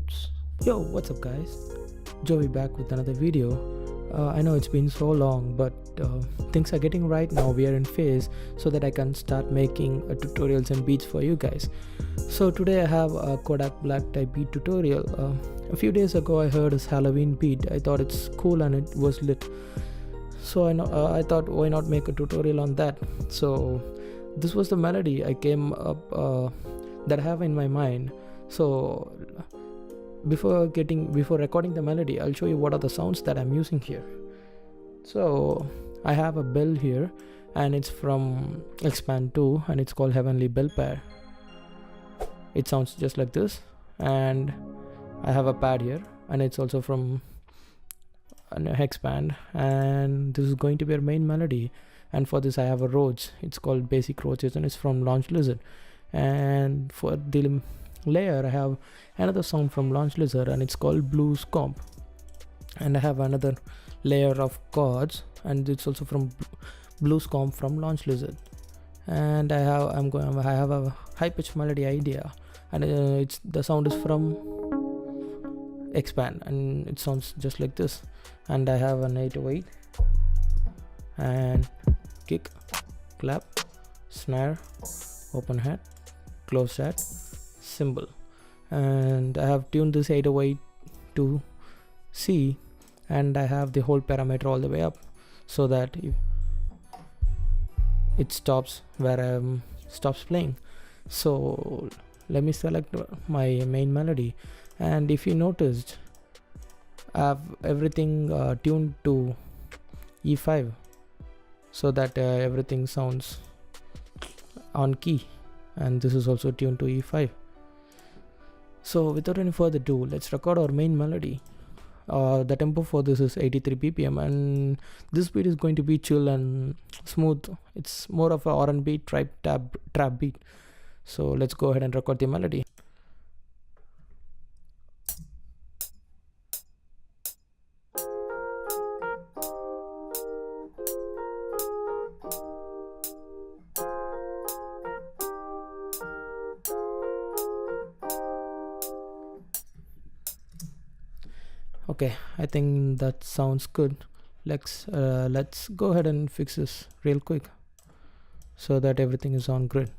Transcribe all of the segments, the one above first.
Oops. Yo, what's up guys? JoVi back with another video. I know it's been so long, but things are getting right now. We are in phase so that I can start making tutorials and beats for you guys. So today I have a Kodak black type beat tutorial. A few days ago I heard this Halloween beat. I thought it's cool and it was lit. So I thought, why not make a tutorial on that? So this was the melody I came up that I have in my mind. So before recording the melody, I'll show you what are the sounds that I'm using here. So I have a bell here and it's from Expand 2 and it's called Heavenly Bell Pair. It sounds just like this. And I have a pad here and it's also from an Expand, and this is going to be our main melody. And for this I have a Rhodes. It's called Basic Rhodes and it's from Launch Lizard. And for the layer I have another sound from Launch Lizard and it's called Blues Comp. And I have another layer of chords and it's also from Blues Comp from Launch Lizard. And I have a high pitch melody idea, and the sound is from Expand and it sounds just like this. And I have an 808 and kick, clap, snare, open hat, close hat, cymbal. And I have tuned this 808 to C, and I have the whole parameter all the way up so that it stops where I stops playing. So let me select my main melody, and if you noticed, I have everything tuned to E5 so that everything sounds on key, and this is also tuned to E5. So without any further ado, let's record our main melody. The tempo for this is 83 BPM, and this beat is going to be chill and smooth. It's more of a R&B trap beat. So let's go ahead and record the melody. Okay, I think that sounds good. Let's go ahead and fix this real quick so that everything is on grid.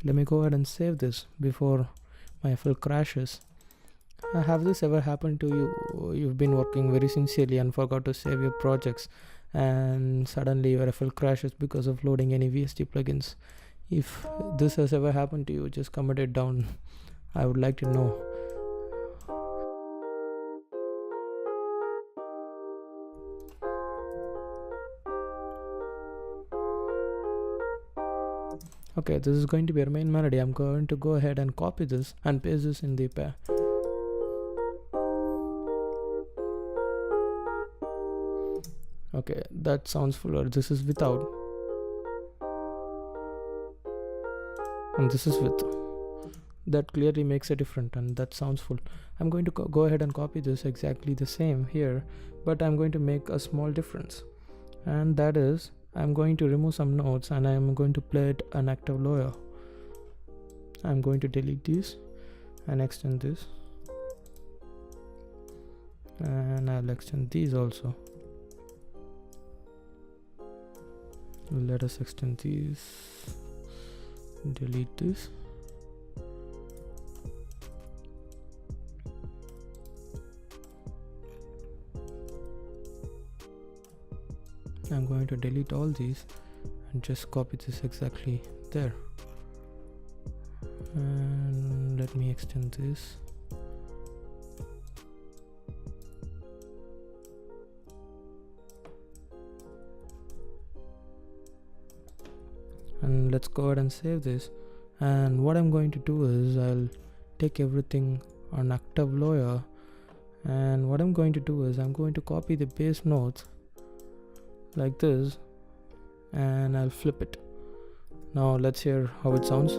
Let me go ahead and save this before my FL crashes. Have this ever happened to you? You've been working very sincerely and forgot to save your projects, and suddenly your FL crashes because of loading any VST plugins. If this has ever happened to you, just comment it down. I would like to know. Okay, this is going to be our main melody. I'm going to go ahead and copy this and paste this in the pair. Okay, that sounds fuller. This is without, and this is with. That clearly makes a difference, and that sounds full. I'm going to go ahead and copy this exactly the same here, but I'm going to make a small difference, and that is I'm going to remove some notes and I'm going to play it an octave lower. I'm going to delete this and extend this, and I'll extend these also. Let us extend these, delete this. I'm going to delete all these and just copy this exactly there, and let me extend this. and let's go ahead and save this. And what I'm going to do is I'll take everything on octave lower, and what I'm going to do is I'm going to copy the bass notes like this, and I'll flip it. Now let's hear how it sounds.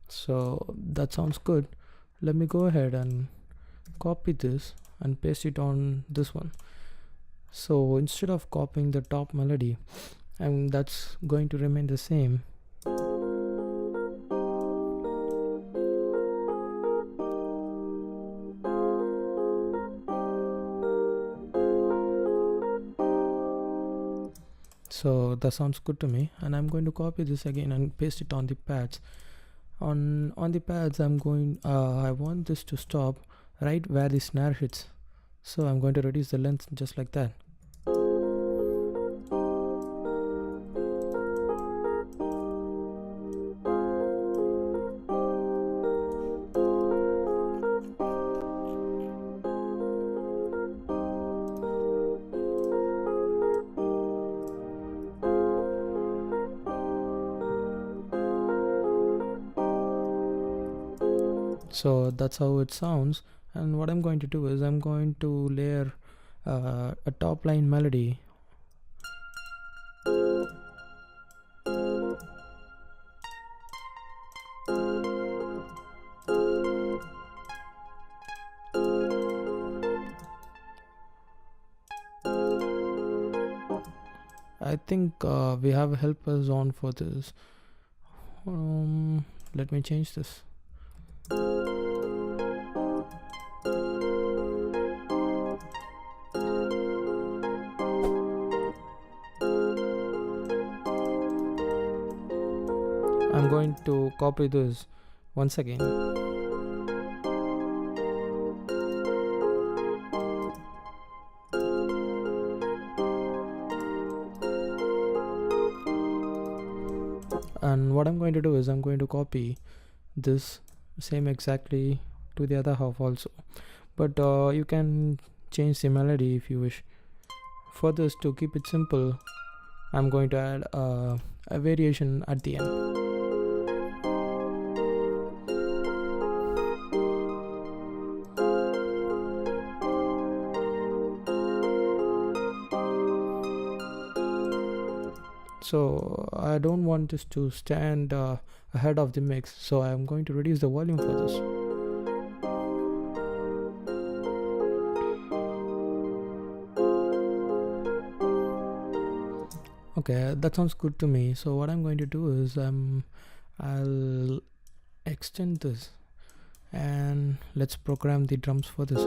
So that sounds good. Let me go ahead and copy this and paste it on this one. So instead of copying the top melody, and that's going to remain the same, so that sounds good to me. And I'm going to copy this again and paste it on the pads. On the pads, I'm going I want this to stop right where the snare hits, so I'm going to reduce the length just like that. So that's how it sounds. And what I'm going to do is I'm going to layer a top line melody. I think we have helpers on for this. Let me change this. I'm going to copy this once again. And what I'm going to do is I'm going to copy this same exactly to the other half also, but you can change the melody if you wish. For this, to keep it simple, I'm going to add a variation at the end. So I don't want this to stand ahead of the mix, so I'm going to reduce the volume for this. Okay, that sounds good to me. So what I'm going to do is I'll extend this, and let's program the drums for this.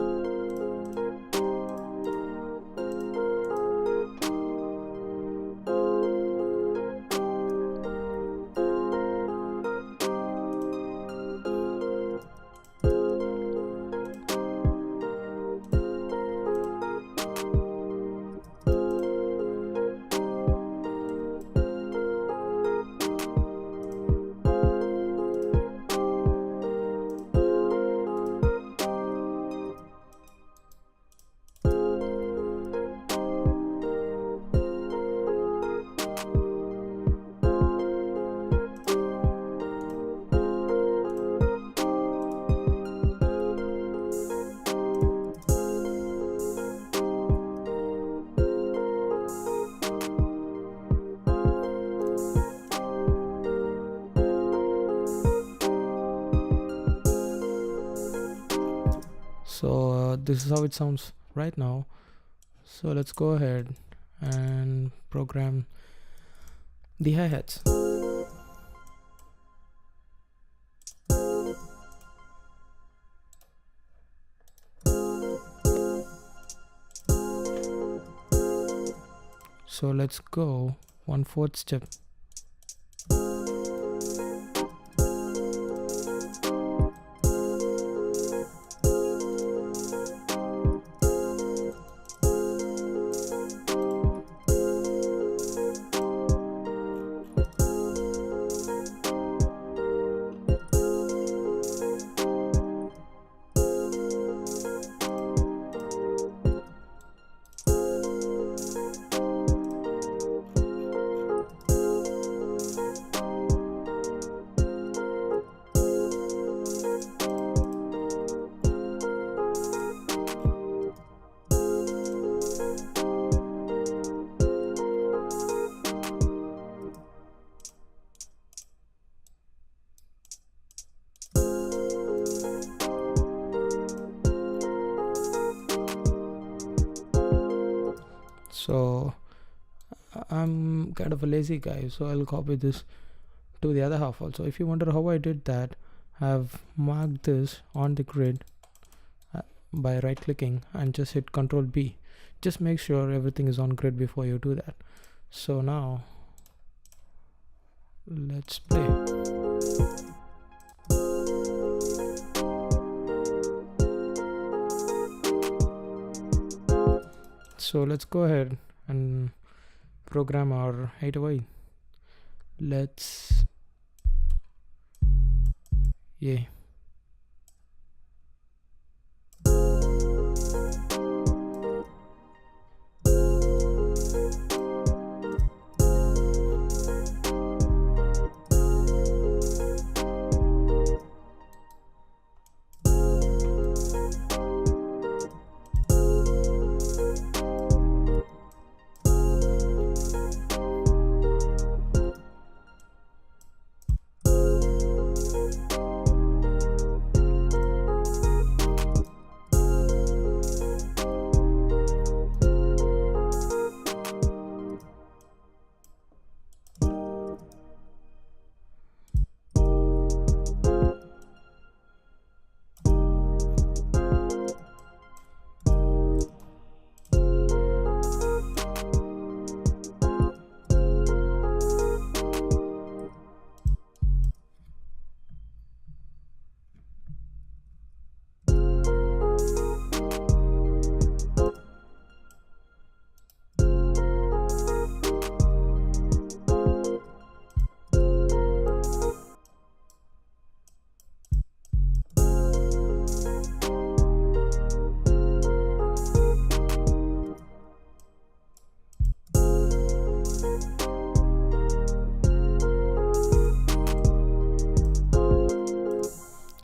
So this is how it sounds right now. So let's go ahead and program the hi-hats. So let's go 1/4 step. So I'm kind of a lazy guy, so I'll copy this to the other half also. If you wonder how I did that, I've marked this on the grid by right clicking and just hit Ctrl B. Just make sure everything is on grid before you do that. So now let's play. So let's go ahead and program our 808. Let's yeah.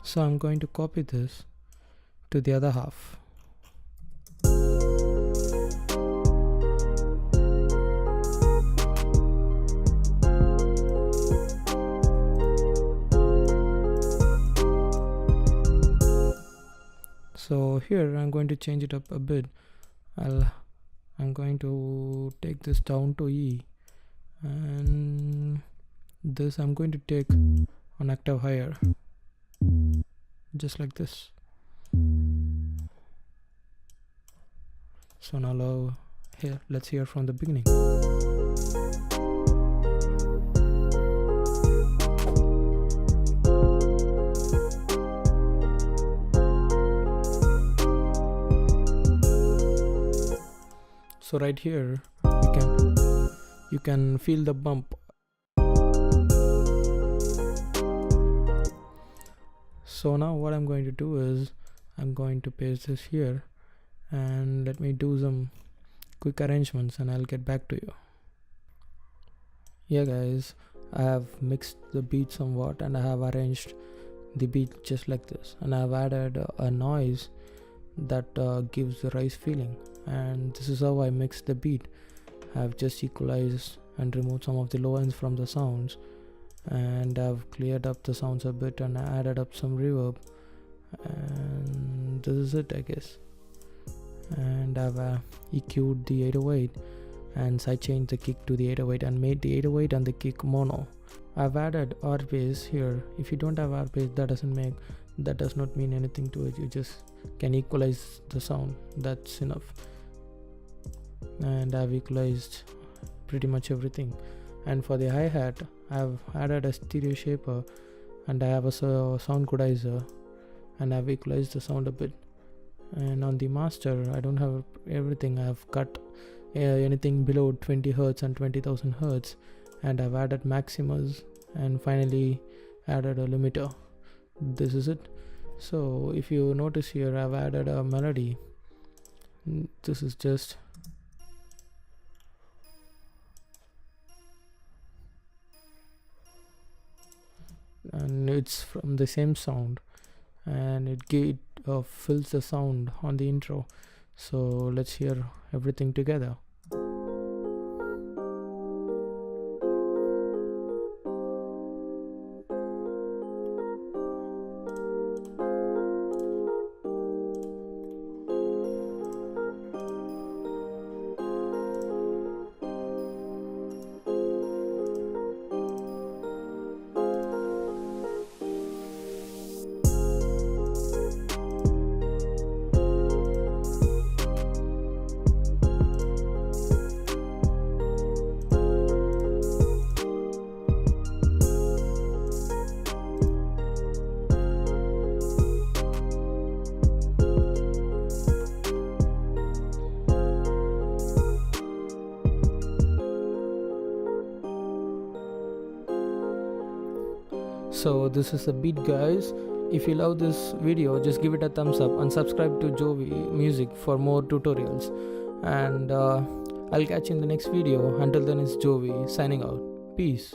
So I'm going to copy this to the other half. So here I'm going to change it up a bit. I'm going to take this down to E, and this I'm going to take an octave higher, just like this. So now here, let's hear from the beginning. So right here you can feel the bump. So now what I'm going to do is I'm going to paste this here, and let me do some quick arrangements and I'll get back to you. Yeah guys, I have mixed the beat somewhat and I have arranged the beat just like this, and I've added a noise that gives the rise feeling, and this is how I mix the beat. I've just equalized and removed some of the low ends from the sounds, and I've cleared up the sounds a bit and I added up some reverb, and this is it I guess. And I've EQ'd the 808 and sidechained the kick to the 808 and made the 808 and the kick mono. I've added R bass here. If you don't have R bass, that does not mean anything to it. You just can equalize the sound, that's enough. And I've equalized pretty much everything. And for the hi-hat, I've added a stereo shaper and I have a sound codizer, and I've equalized the sound a bit. And on the master, I don't have everything. I've cut anything below 20 Hz and 20,000 Hz, and I've added maximas and finally added a limiter. This is it. So if you notice here, I've added a melody. This is just and it's from the same sound, and it fills the sound on the intro. So let's hear everything together. So this is the beat, guys. If you love this video, just give it a thumbs up and subscribe to JoVi Music for more tutorials. And I'll catch you in the next video. Until then, it's JoVi signing out. Peace.